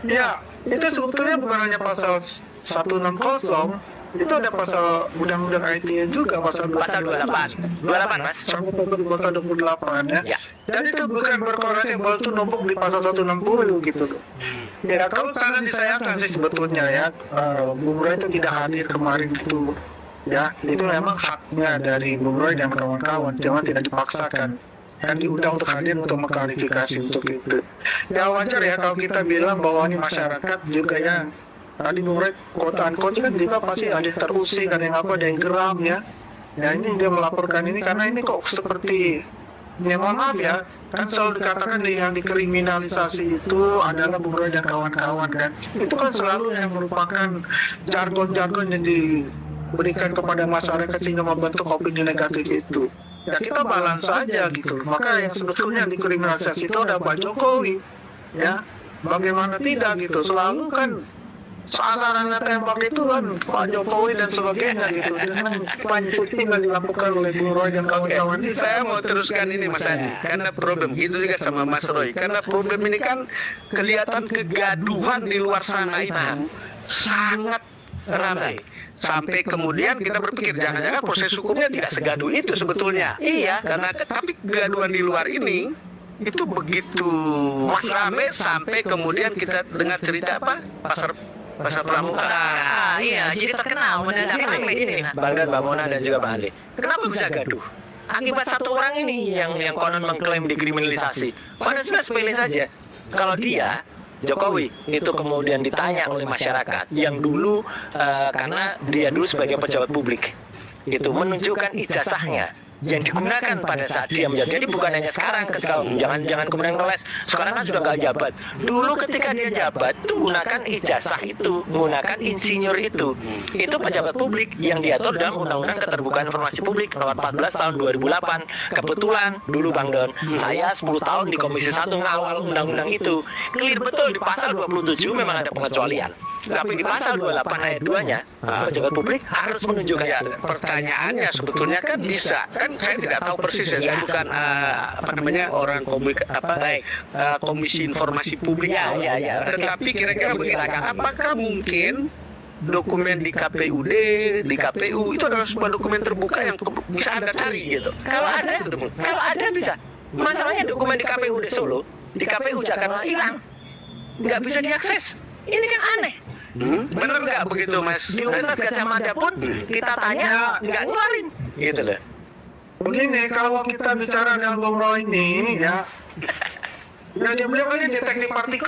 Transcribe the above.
Ya, itu sebetulnya bukan hanya pasal 160, itu ada pasal undang-undang IT-nya juga, pasal Pasal 28. 28, Mas. sampai pasal 28 ya. Ya. Dan itu bukan berkorelasi bahwa itu numpuk di pasal 160 gitu loh. Ya, kalau sangat disayangkan sih sebetulnya ya, Bung Roy itu tidak hadir kemarin itu. Ya, itu memang haknya dari Bung Roy dan kawan-kawan, jangan tidak dipaksakan. Kan diundang untuk hadir untuk mengklarifikasi untuk itu. Ya wajar ya kalau kita bilang bahwa ini masyarakat juga ya. Tadi Bung Roy quote-unquote kan juga pasti ada yang terusik, ada yang apa, ada yang geram ya. Ya ini dia melaporkan ini karena ini kok seperti, ya mohon maaf ya, kan selalu dikatakan yang dikriminalisasi itu adalah Bung Roy dan kawan-kawan kan. Itu kan selalu yang merupakan jargon-jargon yang diberikan kepada masyarakat sehingga membentuk opini negatif itu. Ya kita balance saja gitu. Maka yang sebetulnya dikriminalisasi itu ada Pak Jokowi. Ya, bagaimana tidak gitu. Selalu kan sasarannya tembak itu kan Pak Jokowi dan sebagainya gitu. Dengan pusing yang dilakukan oleh Bung Roy dan kawan-kawan. Saya mau teruskan ini Mas Adi, karena problem itu juga sama Mas Roy. Karena problem ini kan kelihatan kegaduhan di luar sana itu sangat ramai. Sampai kemudian kita berpikir jangan-jangan proses hukumnya tidak segaduh itu sebetulnya. Iya, karena tapi kegaduhan di luar ini itu begitu ramai sampai kemudian kita dengar cerita apa pasar pramuka. Iya, jadi terkenal mendadak ramai ini. Bang Dan, Bang Mona dan juga Bang Andi. Kenapa bisa gaduh? Akibat satu orang ini yang konon mengklaim dikriminalisasi. Padahal sebenarnya sepele saja. Kalau dia Jokowi itu kemudian ditanya oleh masyarakat yang dulu karena dia dulu sebagai pejabat publik itu menunjukkan ijazahnya yang digunakan pada saat dia menjadi. Jadi bukan hanya sekarang ketika jangan kemudian ngeles. Sekarang kan sudah nggak jabat. Dulu ketika dia jabat itu gunakan ijazah itu, menggunakan insinyur itu. Itu pejabat publik yang diatur dalam Undang-Undang Keterbukaan Informasi Publik Nomor 14 Tahun 2008. Kebetulan dulu Bang Don, saya 10 tahun di Komisi 1 ngawal undang-undang itu. Clear betul di pasal 27 memang ada pengecualian. Tapi di pasal 28 ayat 2-nya, pejabat publik harus menunjukkan. Ya, pertanyaannya sebetulnya kan bisa. Kan saya tidak tahu persis ya, saya bukan orang Komisi Informasi Publik. Ya. Tetapi kira-kira begini, apakah mungkin dokumen di KPUD, di KPU itu adalah sebuah dokumen terbuka yang bisa Anda cari gitu? Kalau ada bisa. Masalahnya dokumen di KPUD Solo, di KPU Jakarta hilang, nggak bisa diakses. Ini kan aneh. Benar nggak begitu, Mas? Di Universitas Gajah Mada pun kita tanya nggak ngeluarin. Gitu loh. Begini, kalau kita bicara dengan Bung Roy ini ya, dia beliau kan detektif partikel.